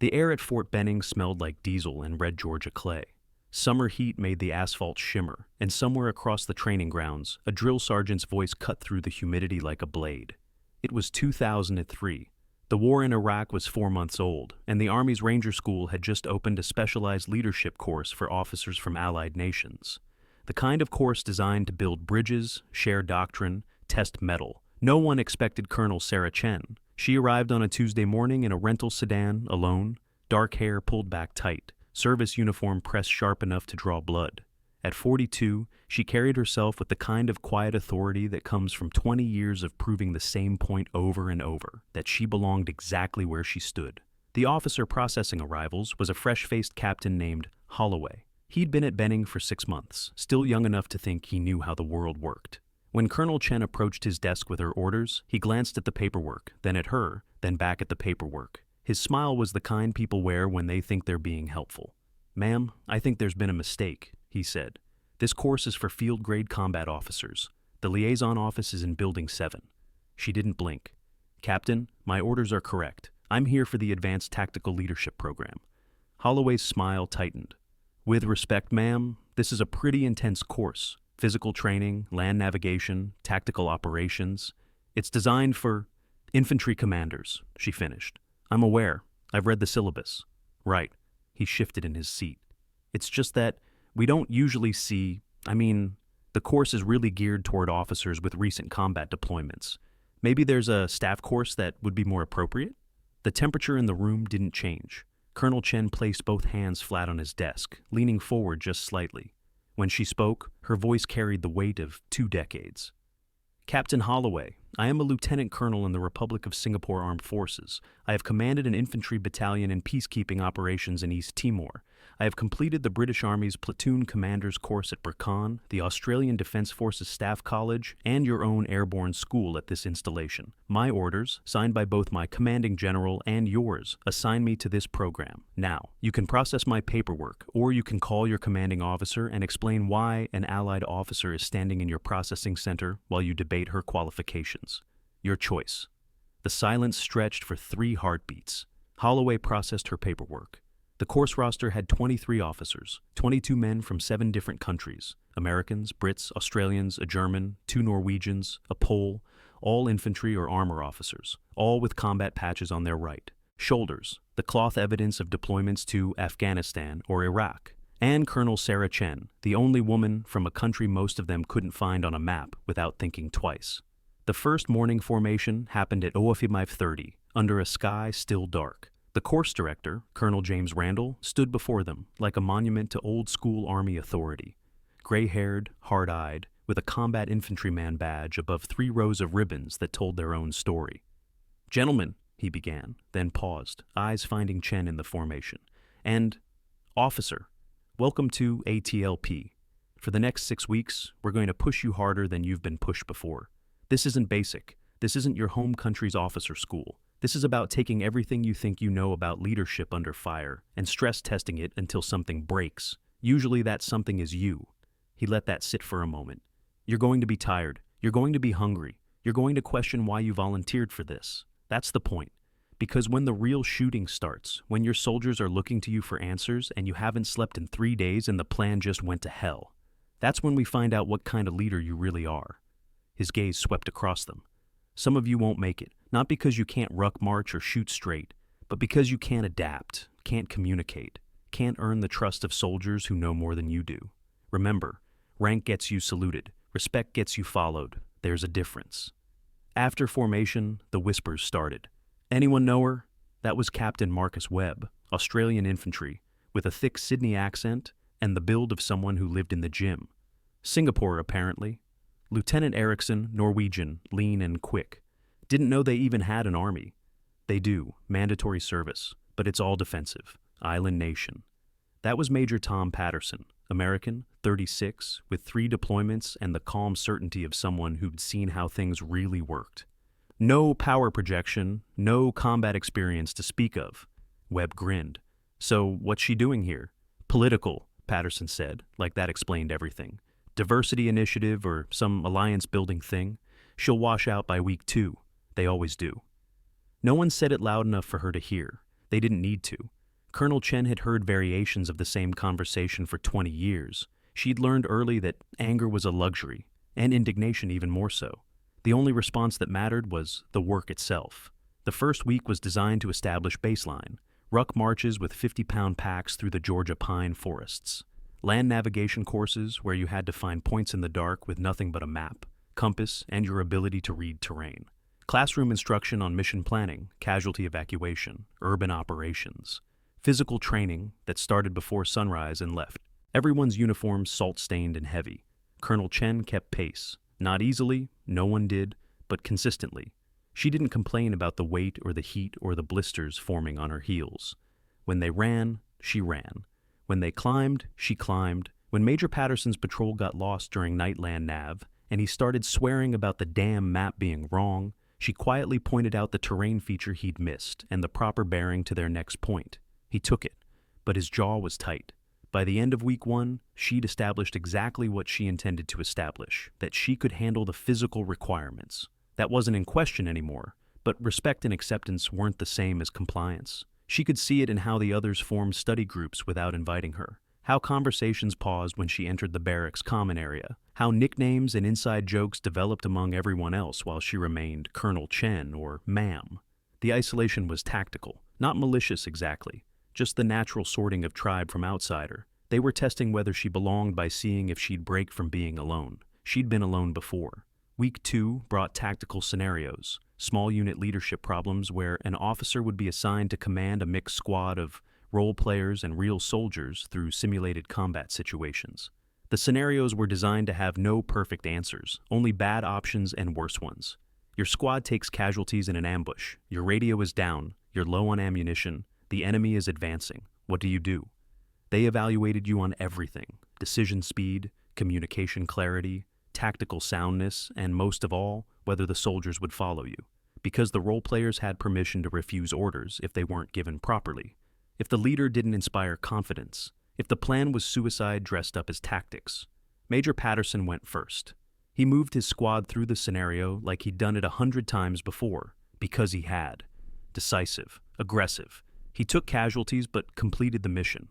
The air at Fort Benning smelled like diesel and red Georgia clay. Summer heat made the asphalt shimmer, and somewhere across the training grounds, a drill sergeant's voice cut through the humidity like a blade. It was 2003. The war in Iraq was 4 months old, and the Army's Ranger School had just opened a specialized leadership course for officers from allied nations. The kind of course designed to build bridges, share doctrine, test mettle. No one expected Colonel Sarah Chen. She arrived on a Tuesday morning in a rental sedan, alone, dark hair pulled back tight, service uniform pressed sharp enough to draw blood. At 42, she carried herself with the kind of quiet authority that comes from 20 years of proving the same point over and over, that she belonged exactly where she stood. The officer processing arrivals was a fresh-faced captain named Holloway. He'd been at Benning for 6 months, still young enough to think he knew how the world worked. When Colonel Chen approached his desk with her orders, he glanced at the paperwork, then at her, then back at the paperwork. His smile was the kind people wear when they think they're being helpful. "Ma'am, I think there's been a mistake," he said. "This course is for field-grade combat officers. The liaison office is in Building 7. She didn't blink. "Captain, my orders are correct. I'm here for the Advanced Tactical Leadership Program." Holloway's smile tightened. "With respect, ma'am, this is a pretty intense course. Physical training, land navigation, tactical operations. It's designed for infantry commanders," she finished. "I'm aware. I've read the syllabus." "Right." He shifted in his seat. "It's just that we don't usually see, the course is really geared toward officers with recent combat deployments. Maybe there's a staff course that would be more appropriate?" The temperature in the room didn't change. Colonel Chen placed both hands flat on his desk, leaning forward just slightly. When she spoke, her voice carried the weight of 2 decades. "Captain Holloway, I am a lieutenant colonel in the Republic of Singapore Armed Forces. I have commanded an infantry battalion in peacekeeping operations in East Timor. I have completed the British Army's platoon commander's course at Burkhan, the Australian Defence Forces Staff College, and your own airborne school at this installation. My orders, signed by both my commanding general and yours, assign me to this program. Now, you can process my paperwork, or you can call your commanding officer and explain why an allied officer is standing in your processing center while you debate her qualifications. Your choice." The silence stretched for 3 heartbeats. Holloway processed her paperwork. The course roster had 23 officers, 22 men from 7 different countries: Americans, Brits, Australians, a German, 2 Norwegians, a Pole, all infantry or armor officers, all with combat patches on their right shoulders, the cloth evidence of deployments to Afghanistan or Iraq, and Colonel Sarah Chen, the only woman from a country most of them couldn't find on a map without thinking twice. The first morning formation happened at OFI 5:30, under a sky still dark. The course director, Colonel James Randall, stood before them like a monument to old-school Army authority. Gray-haired, hard-eyed, with a combat infantryman badge above 3 rows of ribbons that told their own story. "Gentlemen," he began, then paused, eyes finding Chen in the formation. "And, officer, welcome to ATLP. For the next 6 weeks, we're going to push you harder than you've been pushed before. This isn't basic. This isn't your home country's officer school. This is about taking everything you think you know about leadership under fire and stress testing it until something breaks. Usually that something is you." He let that sit for a moment. "You're going to be tired. You're going to be hungry. You're going to question why you volunteered for this. That's the point. Because when the real shooting starts, when your soldiers are looking to you for answers and you haven't slept in 3 days and the plan just went to hell, that's when we find out what kind of leader you really are." His gaze swept across them. "Some of you won't make it. Not because you can't ruck march or shoot straight, but because you can't adapt, can't communicate, can't earn the trust of soldiers who know more than you do. Remember, rank gets you saluted, respect gets you followed. There's a difference." After formation, the whispers started. "Anyone know her?" That was Captain Marcus Webb, Australian infantry, with a thick Sydney accent and the build of someone who lived in the gym. "Singapore, apparently." Lieutenant Erickson, Norwegian, lean and quick. "Didn't know they even had an army." "They do, mandatory service, but it's all defensive. Island nation." That was Major Tom Patterson, American, 36, with 3 deployments and the calm certainty of someone who'd seen how things really worked. "No power projection, no combat experience to speak of." Webb grinned. "So what's she doing here?" "Political," Patterson said, like that explained everything. "Diversity initiative or some alliance-building thing. She'll wash out by week 2. They always do." No one said it loud enough for her to hear. They didn't need to. Colonel Chen had heard variations of the same conversation for 20 years. She'd learned early that anger was a luxury, and indignation even more so. The only response that mattered was the work itself. The first week was designed to establish baseline, ruck marches with 50-pound packs through the Georgia pine forests, land navigation courses where you had to find points in the dark with nothing but a map, compass, and your ability to read terrain. Classroom instruction on mission planning, casualty evacuation, urban operations. Physical training that started before sunrise and left. Everyone's uniforms salt-stained and heavy. Colonel Chen kept pace. Not easily, no one did, but consistently. She didn't complain about the weight or the heat or the blisters forming on her heels. When they ran, she ran. When they climbed, she climbed. When Major Patterson's patrol got lost during Nightland Nav, and he started swearing about the damn map being wrong, she quietly pointed out the terrain feature he'd missed and the proper bearing to their next point. He took it, but his jaw was tight. By the end of week 1, she'd established exactly what she intended to establish, that she could handle the physical requirements. That wasn't in question anymore, but respect and acceptance weren't the same as compliance. She could see it in how the others formed study groups without inviting her, how conversations paused when she entered the barracks common area, how nicknames and inside jokes developed among everyone else while she remained Colonel Chen or Ma'am. The isolation was tactical, not malicious exactly, just the natural sorting of tribe from outsider. They were testing whether she belonged by seeing if she'd break from being alone. She'd been alone before. Week 2 brought tactical scenarios, small unit leadership problems where an officer would be assigned to command a mixed squad of role players and real soldiers through simulated combat situations. The scenarios were designed to have no perfect answers, only bad options and worse ones. Your squad takes casualties in an ambush. Your radio is down. You're low on ammunition. The enemy is advancing. What do? They evaluated you on everything: decision speed, communication clarity, tactical soundness, and most of all, whether the soldiers would follow you. Because the role players had permission to refuse orders if they weren't given properly. If the leader didn't inspire confidence. If the plan was suicide dressed up as tactics. Major Patterson went first. He moved his squad through the scenario like he'd done it 100 times before, because he had. Decisive, aggressive. He took casualties but completed the mission.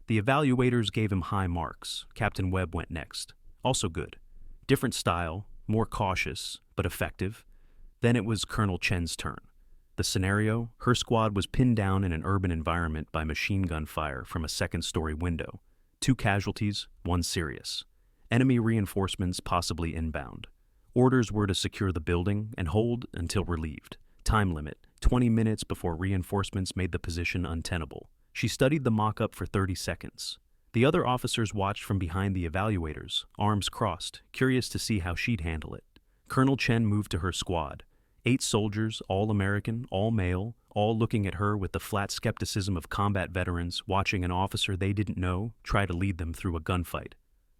The evaluators gave him high marks. Captain Webb went next. Also good. Different style, more cautious, but effective. Then it was Colonel Chen's turn. The scenario, her squad was pinned down in an urban environment by machine gun fire from a second-story window. 2 casualties, 1 serious. Enemy reinforcements possibly inbound. Orders were to secure the building and hold until relieved. Time limit, 20 minutes before reinforcements made the position untenable. She studied the mock-up for 30 seconds. The other officers watched from behind the evaluators, arms crossed, curious to see how she'd handle it. Colonel Chen moved to her squad. 8 soldiers, all American, all male, all looking at her with the flat skepticism of combat veterans watching an officer they didn't know try to lead them through a gunfight.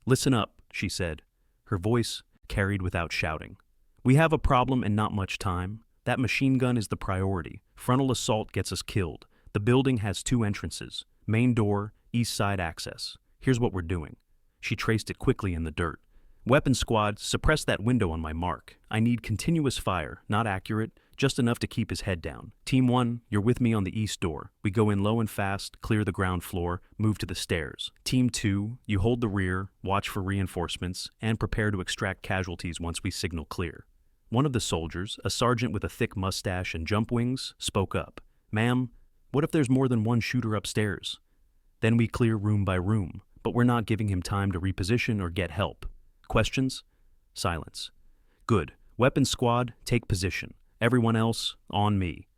"Listen up," she said. Her voice carried without shouting. "We have a problem and not much time. That machine gun is the priority. Frontal assault gets us killed. The building has 2 entrances. Main door, east side access. Here's what we're doing." She traced it quickly in the dirt. "Weapons squad, suppress that window on my mark. I need continuous fire, not accurate, just enough to keep his head down. Team 1, you're with me on the east door. We go in low and fast, clear the ground floor, move to the stairs. Team 2, you hold the rear, watch for reinforcements, and prepare to extract casualties once we signal clear." One of the soldiers, a sergeant with a thick mustache and jump wings, spoke up. "Ma'am, what if there's more than one shooter upstairs?" "Then we clear room by room, but we're not giving him time to reposition or get help. Questions?" Silence. "Good. Weapons squad, take position. Everyone else, on me."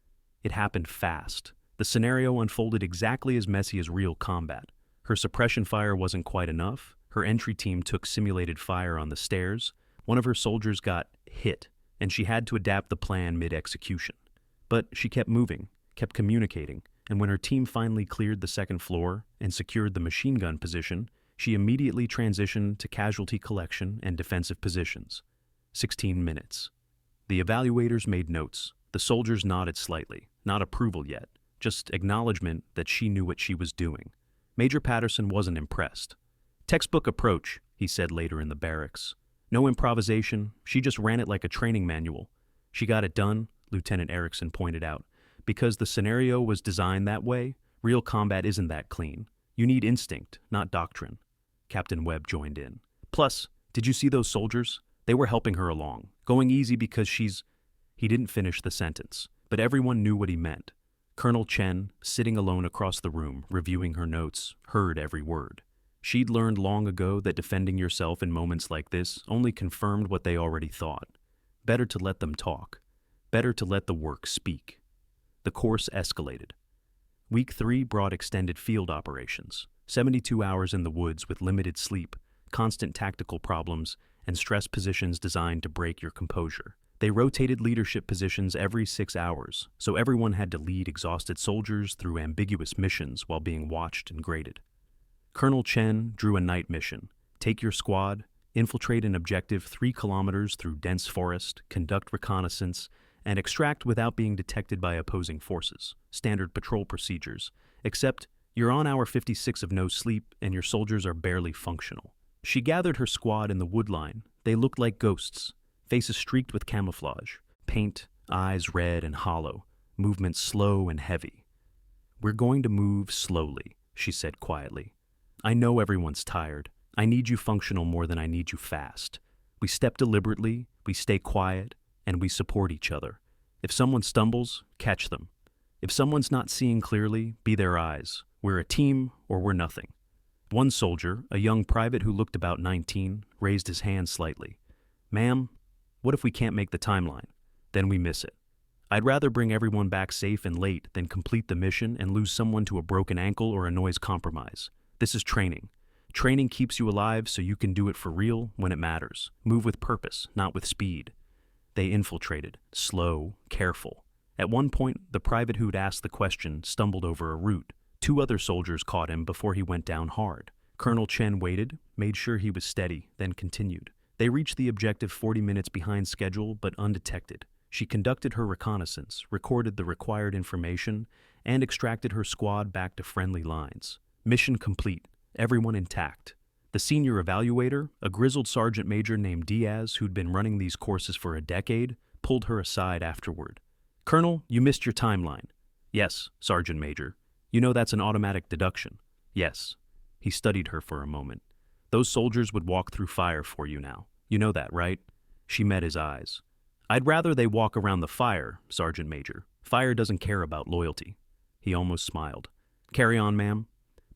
It happened fast. The scenario unfolded exactly as messy as real combat. Her suppression fire wasn't quite enough. Her entry team took simulated fire on the stairs. One of her soldiers got hit, and she had to adapt the plan mid-execution. But she kept moving, kept communicating, and when her team finally cleared the second floor and secured the machine gun position, she immediately transitioned to casualty collection and defensive positions. 16 minutes. The evaluators made notes. The soldiers nodded slightly, not approval yet, just acknowledgement that she knew what she was doing. Major Patterson wasn't impressed. "Textbook approach," he said later in the barracks. "No improvisation, she just ran it like a training manual." "She got it done," Lieutenant Erickson pointed out. Because the scenario was designed that way, real combat isn't that clean. You need instinct, not doctrine. Captain Webb joined in. Plus, did you see those soldiers? They were helping her along, going easy because she's... He didn't finish the sentence, but everyone knew what he meant. Colonel Chen, sitting alone across the room, reviewing her notes, heard every word. She'd learned long ago that defending yourself in moments like this only confirmed what they already thought. Better to let them talk. Better to let the work speak. The course escalated. Week 3 brought extended field operations, 72 hours in the woods with limited sleep, constant tactical problems, and stress positions designed to break your composure. They rotated leadership positions every 6 hours, so everyone had to lead exhausted soldiers through ambiguous missions while being watched and graded. Colonel Chen drew a night mission. Take your squad, infiltrate an objective 3 kilometers through dense forest, conduct reconnaissance, and extract without being detected by opposing forces. Standard patrol procedures. Except, you're on hour 56 of no sleep and your soldiers are barely functional. She gathered her squad in the woodline. They looked like ghosts, faces streaked with camouflage, paint, eyes red and hollow, movements slow and heavy. We're going to move slowly, she said quietly. I know everyone's tired. I need you functional more than I need you fast. We step deliberately, we stay quiet, and we support each other. If someone stumbles, catch them. If someone's not seeing clearly, be their eyes. We're a team or we're nothing. One soldier, a young private who looked about 19, raised his hand slightly. Ma'am, what if we can't make the timeline? Then we miss it. I'd rather bring everyone back safe and late than complete the mission and lose someone to a broken ankle or a noise compromise. This is training. Training keeps you alive so you can do it for real when it matters. Move with purpose, not with speed. They infiltrated, slow, careful. At one point, the private who'd asked the question stumbled over a root. 2 other soldiers caught him before he went down hard. Colonel Chen waited, made sure he was steady, then continued. They reached the objective 40 minutes behind schedule, but undetected. She conducted her reconnaissance, recorded the required information, and extracted her squad back to friendly lines. Mission complete, everyone intact. The senior evaluator, a grizzled sergeant major named Diaz who'd been running these courses for a decade, pulled her aside afterward. Colonel, you missed your timeline. Yes, Sergeant Major. You know that's an automatic deduction. Yes. He studied her for a moment. Those soldiers would walk through fire for you now. You know that, right? She met his eyes. I'd rather they walk around the fire, Sergeant Major. Fire doesn't care about loyalty. He almost smiled. Carry on, ma'am.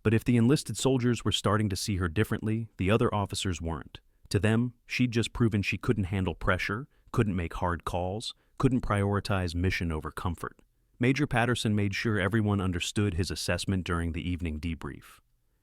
But if the enlisted soldiers were starting to see her differently, the other officers weren't. To them, she'd just proven she couldn't handle pressure, couldn't make hard calls, couldn't prioritize mission over comfort. Major Patterson made sure everyone understood his assessment during the evening debrief.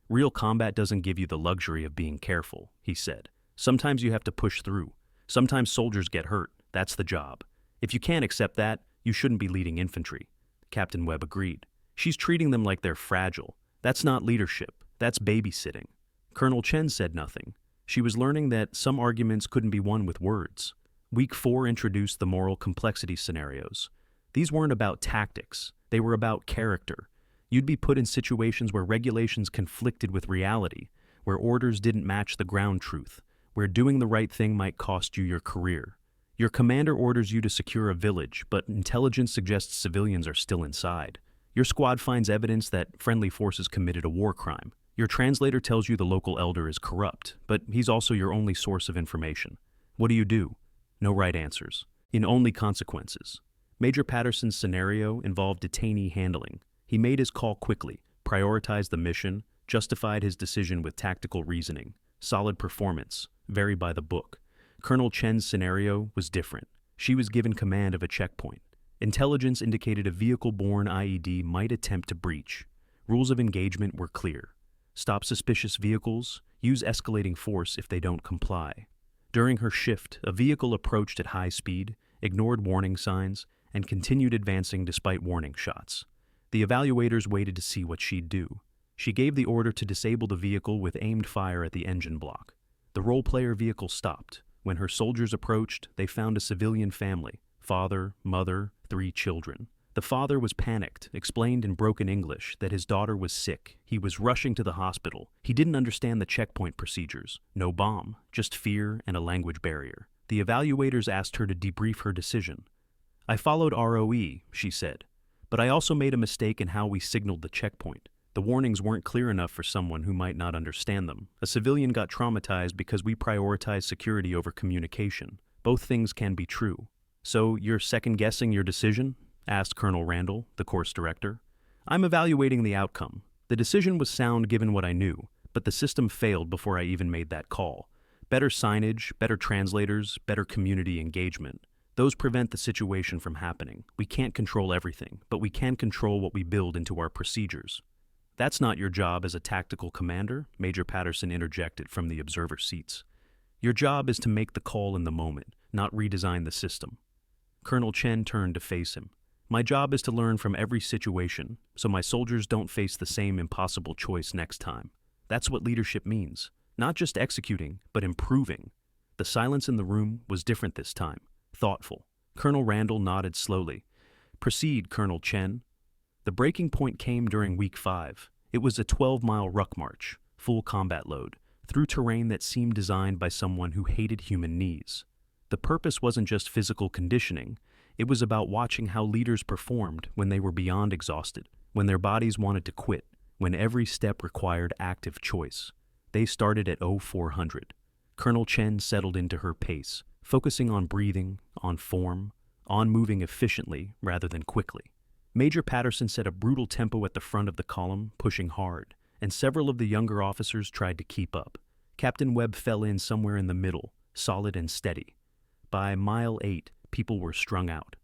Real combat doesn't give you the luxury of being careful, he said. Sometimes you have to push through. Sometimes soldiers get hurt. That's the job. If you can't accept that, you shouldn't be leading infantry. Captain Webb agreed. She's treating them like they're fragile. That's not leadership. That's babysitting. Colonel Chen said nothing. She was learning that some arguments couldn't be won with words. Week 4 introduced the moral complexity scenarios. These weren't about tactics. They were about character. You'd be put in situations where regulations conflicted with reality, where orders didn't match the ground truth, where doing the right thing might cost you your career. Your commander orders you to secure a village, but intelligence suggests civilians are still inside. Your squad finds evidence that friendly forces committed a war crime. Your translator tells you the local elder is corrupt, but he's also your only source of information. What do? No right answers. In only consequences. Major Patterson's scenario involved detainee handling. He made his call quickly, prioritized the mission, justified his decision with tactical reasoning. Solid performance, very by the book. Colonel Chen's scenario was different. She was given command of a checkpoint. Intelligence indicated a vehicle-borne IED might attempt to breach. Rules of engagement were clear. Stop suspicious vehicles, use escalating force if they don't comply. During her shift, a vehicle approached at high speed, ignored warning signs, and continued advancing despite warning shots. The evaluators waited to see what she'd do. She gave the order to disable the vehicle with aimed fire at the engine block. The role-player vehicle stopped. When her soldiers approached, they found a civilian family. Father, mother, 3 children. The father was panicked, explained in broken English that his daughter was sick. He was rushing to the hospital. He didn't understand the checkpoint procedures. No bomb, just fear and a language barrier. The evaluators asked her to debrief her decision. I followed ROE, she said. But I also made a mistake in how we signaled the checkpoint. The warnings weren't clear enough for someone who might not understand them. A civilian got traumatized because we prioritized security over communication. Both things can be true. So you're second-guessing your decision? Asked Colonel Randall, the course director. I'm evaluating the outcome. The decision was sound given what I knew, but the system failed before I even made that call. Better signage, better translators, better community engagement. Those prevent the situation from happening. We can't control everything, but we can control what we build into our procedures. That's not your job as a tactical commander, Major Patterson interjected from the observer seats. Your job is to make the call in the moment, not redesign the system. Colonel Chen turned to face him. My job is to learn from every situation, so my soldiers don't face the same impossible choice next time. That's what leadership means. Not just executing, but improving. The silence in the room was different this time, thoughtful. Colonel Randall nodded slowly. Proceed, Colonel Chen. The breaking point came during Week 5. It was a 12-mile ruck march, full combat load, through terrain that seemed designed by someone who hated human knees. The purpose wasn't just physical conditioning. It was about watching how leaders performed when they were beyond exhausted, when their bodies wanted to quit, when every step required active choice. They started at 0400. Colonel Chen settled into her pace, focusing on breathing, on form, on moving efficiently rather than quickly. Major Patterson set a brutal tempo at the front of the column, pushing hard, and several of the younger officers tried to keep up. Captain Webb fell in somewhere in the middle, solid and steady. By mile 8, people were strung out.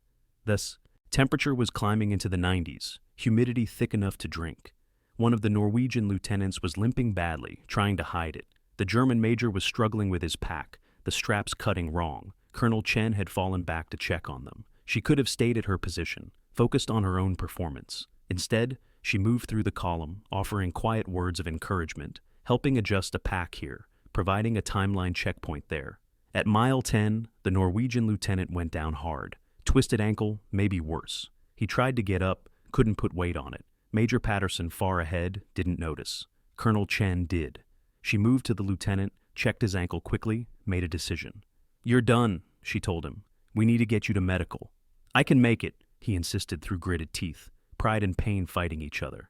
Thus, temperature was climbing into the 90s, humidity thick enough to drink. One of the Norwegian lieutenants was limping badly, trying to hide it. The German major was struggling with his pack, the straps cutting wrong. Colonel Chen had fallen back to check on them. She could have stayed at her position, focused on her own performance. Instead, she moved through the column, offering quiet words of encouragement, helping adjust a pack here, providing a timeline checkpoint there. At mile 10, the Norwegian lieutenant went down hard. Twisted ankle, maybe worse. He tried to get up, couldn't put weight on it. Major Patterson, far ahead, didn't notice. Colonel Chen did. She moved to the lieutenant, checked his ankle quickly, made a decision. You're done, she told him. We need to get you to medical. I can make it, he insisted through gritted teeth, pride and pain fighting each other.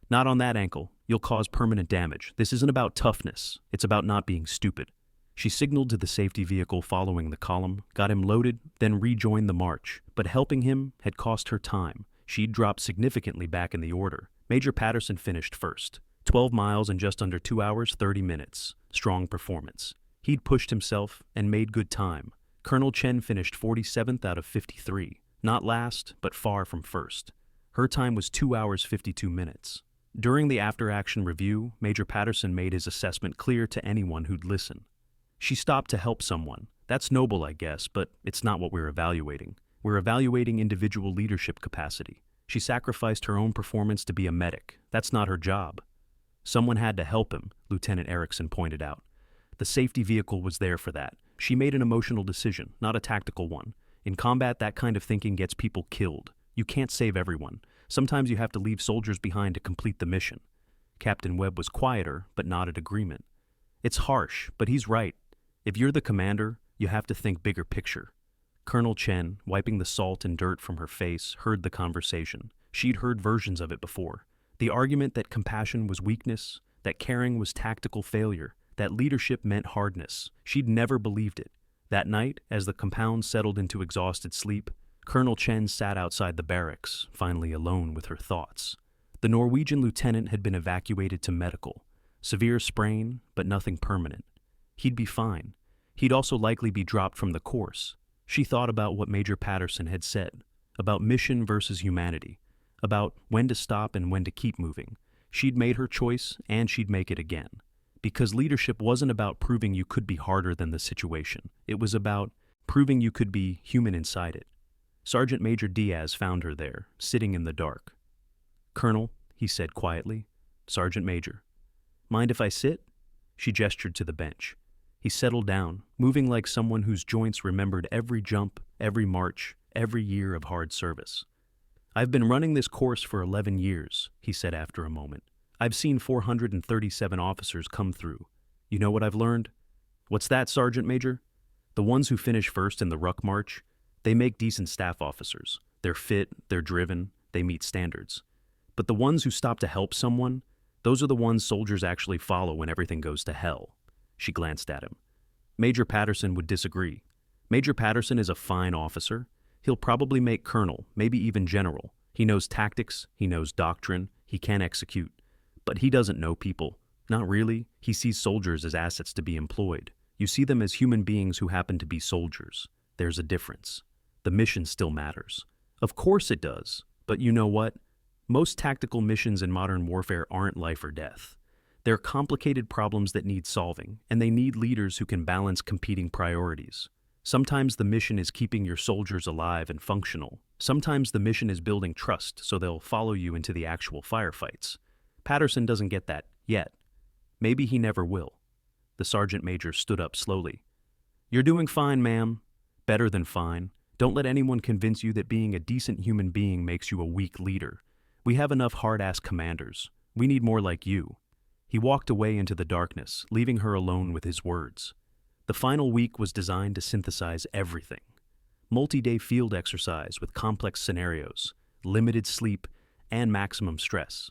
Not on that ankle. You'll cause permanent damage. This isn't about toughness. It's about not being stupid. She signaled to the safety vehicle following the column, got him loaded, then rejoined the march. But helping him had cost her time. She'd dropped significantly back in the order. Major Patterson finished first. 12 miles in just under 2 hours, 30 minutes. Strong performance. He'd pushed himself and made good time. Colonel Chen finished 47th out of 53. Not last, but far from first. Her time was 2 hours, 52 minutes. During the after-action review, Major Patterson made his assessment clear to anyone who'd listen. She stopped to help someone. That's noble, I guess, but it's not what we're evaluating. We're evaluating individual leadership capacity. She sacrificed her own performance to be a medic. That's not her job. Someone had to help him, Lieutenant Erickson pointed out. The safety vehicle was there for that. She made an emotional decision, not a tactical one. In combat, that kind of thinking gets people killed. You can't save everyone. Sometimes you have to leave soldiers behind to complete the mission. Captain Webb was quieter, but nodded agreement. It's harsh, but he's right. If you're the commander, you have to think bigger picture. Colonel Chen, wiping the salt and dirt from her face, heard the conversation. She'd heard versions of it before. The argument that compassion was weakness, that caring was tactical failure, that leadership meant hardness. She'd never believed it. That night, as the compound settled into exhausted sleep, Colonel Chen sat outside the barracks, finally alone with her thoughts. The Norwegian lieutenant had been evacuated to medical. Severe sprain, but nothing permanent. He'd be fine. He'd also likely be dropped from the course. She thought about what Major Patterson had said, about mission versus humanity, about when to stop and when to keep moving. She'd made her choice, and she'd make it again. Because leadership wasn't about proving you could be harder than the situation. It was about proving you could be human inside it. Sergeant Major Diaz found her there, sitting in the dark. "Colonel," he said quietly. "Sergeant Major." "Mind if I sit?" She gestured to the bench. He settled down, moving like someone whose joints remembered every jump, every march, every year of hard service. "I've been running this course for 11 years, he said after a moment. "I've seen 437 officers come through. You know what I've learned?" "What's that, Sergeant Major?" "The ones who finish first in the ruck march, they make decent staff officers. They're fit, they're driven, they meet standards. But the ones who stop to help someone, those are the ones soldiers actually follow when everything goes to hell. She glanced at him. Major Patterson would disagree. Major Patterson is a fine officer. He'll probably make colonel, maybe even general. He knows tactics, he knows doctrine, he can execute. But he doesn't know people. Not really. He sees soldiers as assets to be employed. You see them as human beings who happen to be soldiers. There's a difference. The mission still matters. Of course it does. But you know what? Most tactical missions in modern warfare aren't life or death. They're complicated problems that need solving, and they need leaders who can balance competing priorities. Sometimes the mission is keeping your soldiers alive and functional. Sometimes the mission is building trust so they'll follow you into the actual firefights. Patterson doesn't get that yet. Maybe he never will. The sergeant major stood up slowly. You're doing fine, ma'am. Better than fine. Don't let anyone convince you that being a decent human being makes you a weak leader. We have enough hard-ass commanders. We need more like you. He walked away into the darkness, leaving her alone with his words. The final week was designed to synthesize everything. Multi-day field exercise with complex scenarios, limited sleep, and maximum stress.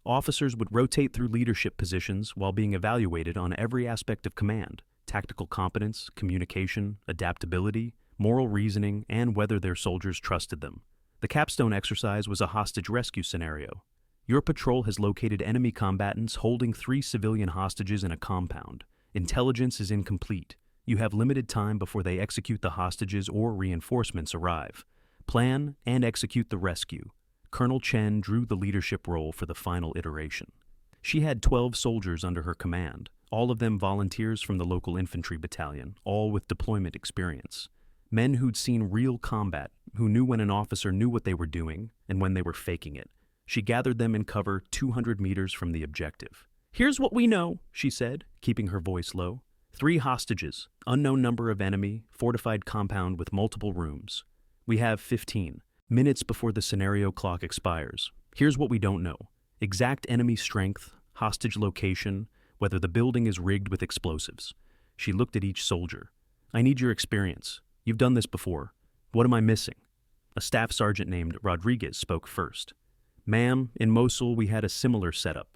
Officers would rotate through leadership positions while being evaluated on every aspect of command: tactical competence, communication, adaptability, moral reasoning, and whether their soldiers trusted them. The capstone exercise was a hostage rescue scenario. Your patrol has located enemy combatants holding 3 civilian hostages in a compound. Intelligence is incomplete. You have limited time before they execute the hostages or reinforcements arrive. Plan and execute the rescue. Colonel Chen drew the leadership role for the final iteration. She had 12 soldiers under her command, all of them volunteers from the local infantry battalion, all with deployment experience. Men who'd seen real combat, who knew when an officer knew what they were doing and when they were faking it. She gathered them in cover 200 meters from the objective. Here's what we know, she said, keeping her voice low. 3 hostages, unknown number of enemy, fortified compound with multiple rooms. We have 15 minutes before the scenario clock expires. Here's what we don't know. Exact enemy strength, hostage location, whether the building is rigged with explosives. She looked at each soldier. I need your experience. You've done this before. What am I missing? A staff sergeant named Rodriguez spoke first. Ma'am, in Mosul we had a similar setup.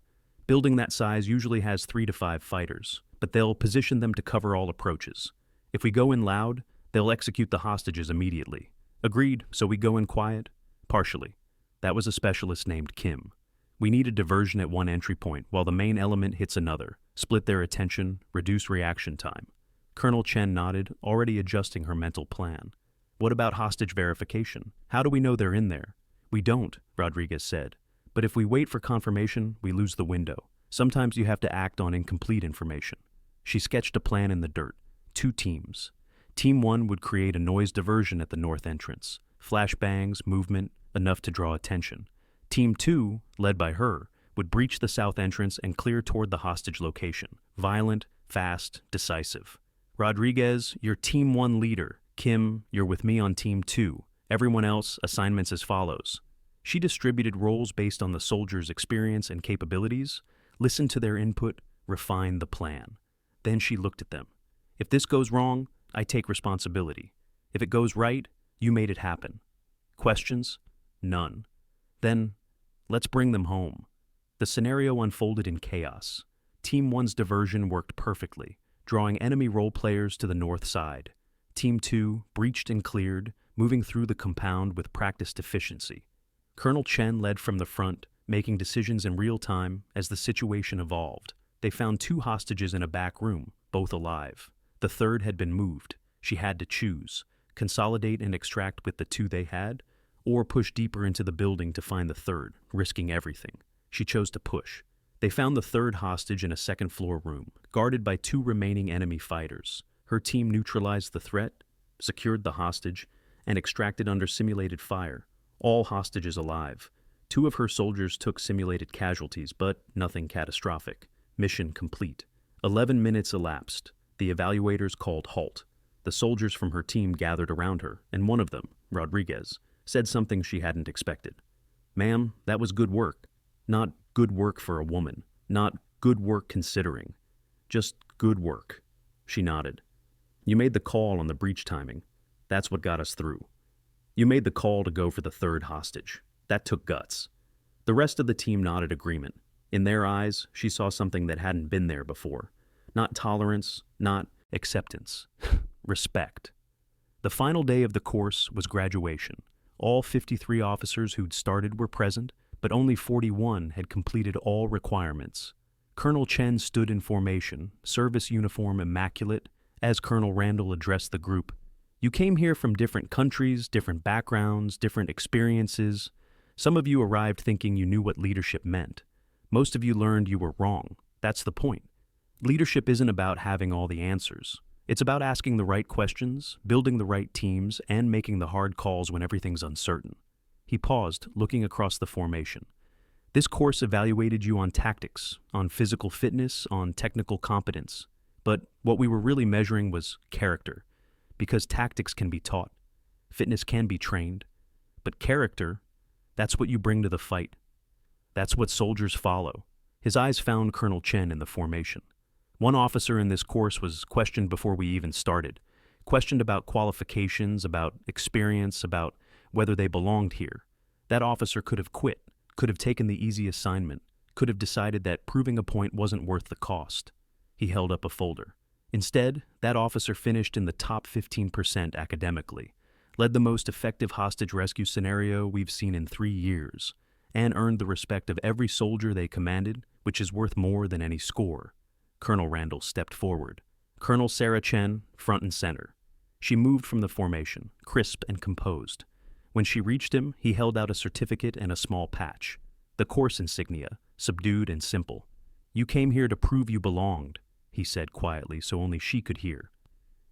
Building that size usually has 3 to 5 fighters, but they'll position them to cover all approaches. If we go in loud, they'll execute the hostages immediately. Agreed, so we go in quiet? Partially. That was a specialist named Kim. We need a diversion at one entry point while the main element hits another, split their attention, reduce reaction time. Colonel Chen nodded, already adjusting her mental plan. What about hostage verification? How do we know they're in there? We don't, Rodriguez said. But if we wait for confirmation, we lose the window. Sometimes you have to act on incomplete information. She sketched a plan in the dirt. 2 teams. Team 1 would create a noise diversion at the north entrance. Flashbangs, movement, enough to draw attention. Team 2, led by her, would breach the south entrance and clear toward the hostage location. Violent, fast, decisive. Rodriguez, you're Team 1 leader. Kim, you're with me on Team 2. Everyone else, assignments as follows. She distributed roles based on the soldiers' experience and capabilities, listened to their input, refined the plan. Then she looked at them. If this goes wrong, I take responsibility. If it goes right, you made it happen. Questions? None. Then, let's bring them home. The scenario unfolded in chaos. Team 1's diversion worked perfectly, drawing enemy role players to the north side. Team 2 breached and cleared, moving through the compound with practiced efficiency. Colonel Chen led from the front, making decisions in real time as the situation evolved. They found 2 hostages in a back room, both alive. The third had been moved. She had to choose, consolidate and extract with the 2 they had, or push deeper into the building to find the third, risking everything. She chose to push. They found the third hostage in a second-floor room, guarded by 2 remaining enemy fighters. Her team neutralized the threat, secured the hostage, and extracted under simulated fire. All hostages alive. 2 of her soldiers took simulated casualties, but nothing catastrophic. Mission complete. 11 minutes elapsed. The evaluators called halt. The soldiers from her team gathered around her, and one of them, Rodriguez, said something she hadn't expected. Ma'am, that was good work. Not good work for a woman. Not good work considering. Just good work. She nodded. You made the call on the breach timing. That's what got us through. You made the call to go for the third hostage. That took guts. The rest of the team nodded agreement. In their eyes, she saw something that hadn't been there before. Not tolerance, not acceptance. Respect. The final day of the course was graduation. All 53 officers who'd started were present, but only 41 had completed all requirements. Colonel Chen stood in formation, service uniform immaculate, as Colonel Randall addressed the group. You came here from different countries, different backgrounds, different experiences. Some of you arrived thinking you knew what leadership meant. Most of you learned you were wrong. That's the point. Leadership isn't about having all the answers. It's about asking the right questions, building the right teams, and making the hard calls when everything's uncertain. He paused, looking across the formation. This course evaluated you on tactics, on physical fitness, on technical competence. But what we were really measuring was character, because tactics can be taught, fitness can be trained, but character, that's what you bring to the fight. That's what soldiers follow. His eyes found Colonel Chen in the formation. One officer in this course was questioned before we even started, questioned about qualifications, about experience, about whether they belonged here. That officer could have quit, could have taken the easy assignment, could have decided that proving a point wasn't worth the cost. He held up a folder. Instead, that officer finished in the top 15% academically, led the most effective hostage rescue scenario we've seen in 3 years, and earned the respect of every soldier they commanded, which is worth more than any score. Colonel Randall stepped forward. Colonel Sarah Chen, front and center. She moved from the formation, crisp and composed. When she reached him, he held out a certificate and a small patch. The course insignia, subdued and simple. You came here to prove you belonged, he said quietly so only she could hear.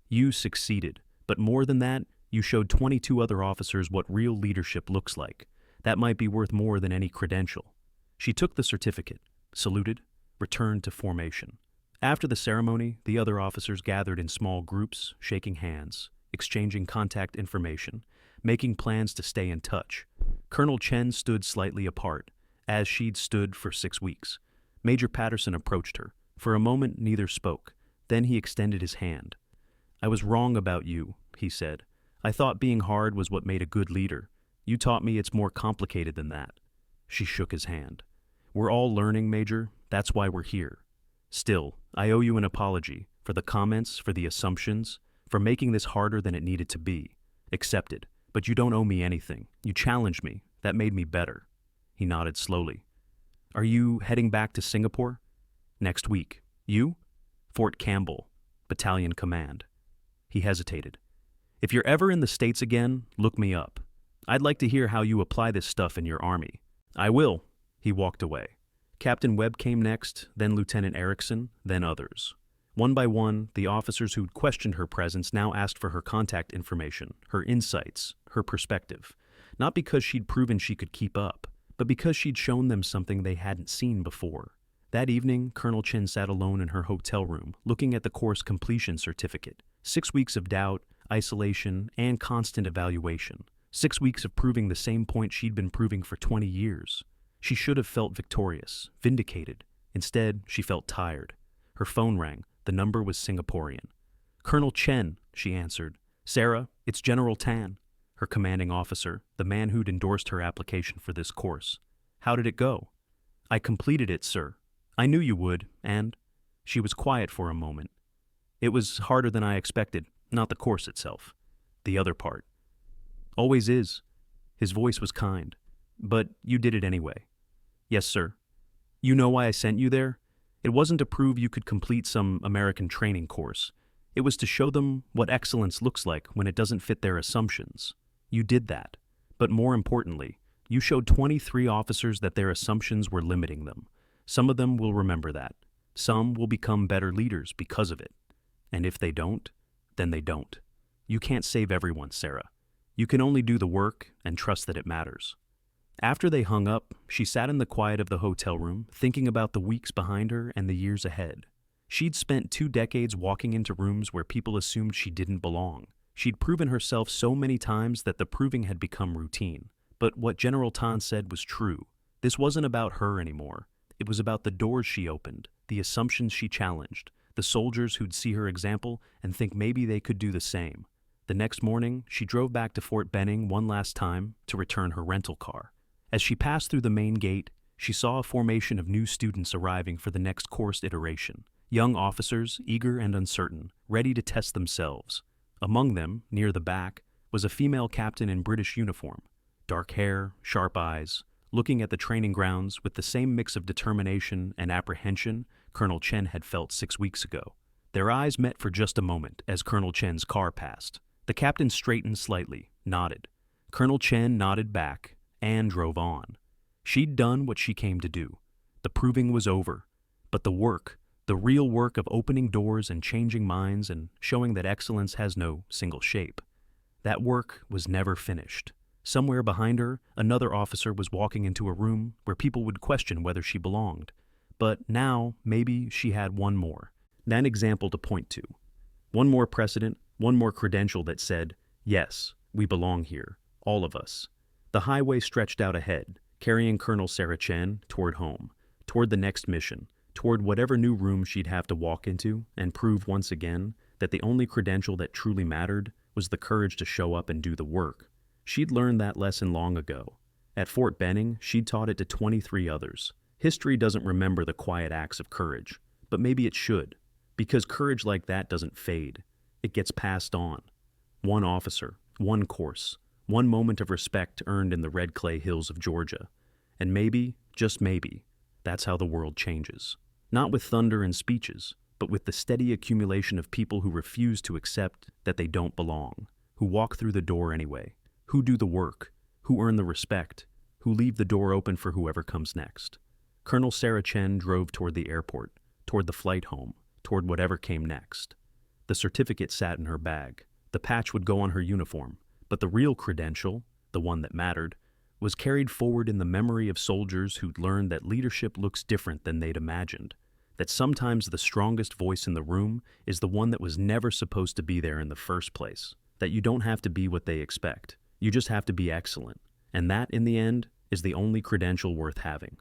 You succeeded, but more than that, you showed 22 other officers what real leadership looks like. That might be worth more than any credential. She took the certificate, saluted, returned to formation. After the ceremony, the other officers gathered in small groups, shaking hands, exchanging contact information, making plans to stay in touch. Colonel Chen stood slightly apart, as she'd stood for 6 weeks. Major Patterson approached her. For a moment, neither spoke. Then he extended his hand. I was wrong about you, he said. I thought being hard was what made a good leader. You taught me it's more complicated than that. She shook his hand. We're all learning, Major. That's why we're here. Still, I owe you an apology for the comments, for the assumptions, for making this harder than it needed to be. Accepted. But you don't owe me anything. You challenged me. That made me better. He nodded slowly. Are you heading back to Singapore? Next week. You? Fort Campbell, Battalion Command. He hesitated. If you're ever in the States again, look me up. I'd like to hear how you apply this stuff in your army. I will. He walked away. Captain Webb came next, then Lieutenant Erickson, then others. One by one, the officers who'd questioned her presence now asked for her contact information, her insights, her perspective. Not because she'd proven she could keep up, but because she'd shown them something they hadn't seen before. That evening, Colonel Chen sat alone in her hotel room, looking at the course completion certificate. 6 weeks of doubt, isolation, and constant evaluation. 6 weeks of proving the same point she'd been proving for 20 years. She should have felt victorious, vindicated. Instead, she felt tired. Her phone rang. The number was Singaporean. Colonel Chen, she answered. Sarah, it's General Tan, her commanding officer, the man who'd endorsed her application for this course. How did it go? I completed it, sir. I knew you would, and... She was quiet for a moment. It was harder than I expected, not the course itself. The other part. Always is. His voice was kind. But you did it anyway. Yes, sir. You know why I sent you there? It wasn't to prove you could complete some American training course. It was to show them what excellence looks like when it doesn't fit their assumptions. You did that. But more importantly, you showed 23 officers that their assumptions were limiting them. Some of them will remember that. Some will become better leaders because of it. And if they don't, then they don't. You can't save everyone, Sarah. You can only do the work and trust that it matters. After they hung up, she sat in the quiet of the hotel room, thinking about the weeks behind her and the years ahead. She'd spent 2 decades walking into rooms where people assumed she didn't belong. She'd proven herself so many times that the proving had become routine. But what General Tan said was true. This wasn't about her anymore. It was about the doors she opened, the assumptions she challenged, the soldiers who'd see her example and think maybe they could do the same. The next morning, she drove back to Fort Benning one last time to return her rental car. As she passed through the main gate, she saw a formation of new students arriving for the next course iteration. Young officers, eager and uncertain, ready to test themselves. Among them, near the back, was a female captain in British uniform. Dark hair, sharp eyes, looking at the training grounds with the same mix of determination and apprehension Colonel Chen had felt 6 weeks ago. Their eyes met for just a moment as Colonel Chen's car passed. The captain straightened slightly, nodded. Colonel Chen nodded back and drove on. She'd done what she came to do. The proving was over, but the work, the real work of opening doors and changing minds and showing that excellence has no single shape, that work was never finished. Somewhere behind her, another officer was walking into a room where people would question whether she belonged. But now, maybe she had one more. That example to point to. One more precedent, one more credential that said, yes, we belong here, all of us. The highway stretched out ahead, carrying Colonel Sarah Chen toward home, toward the next mission, toward whatever new room she'd have to walk into and prove once again that the only credential that truly mattered was the courage to show up and do the work. She'd learned that lesson long ago. At Fort Benning, she'd taught it to 23 others. History doesn't remember the quiet acts of courage, but maybe it should, because courage like that doesn't fade. It gets passed on. One officer, one course, one moment of respect earned in the red clay hills of Georgia. And maybe, just maybe, that's how the world changes. Not with thunder and speeches, but with the steady accumulation of people who refuse to accept that they don't belong, who walk through the door anyway, who do the work, who earn the respect, who leave the door open for whoever comes next. Colonel Sarah Chen drove toward the airport, toward the flight home, toward whatever came next. The certificate sat in her bag. The patch would go on her uniform, but the real credential, the one that mattered, was carried forward in the memory of soldiers who'd learned that leadership looks different than they'd imagined, that sometimes the strongest voice in the room is the one that was never supposed to be there in the first place, that you don't have to be what they expect. You just have to be excellent, and that, in the end, is the only credential worth having.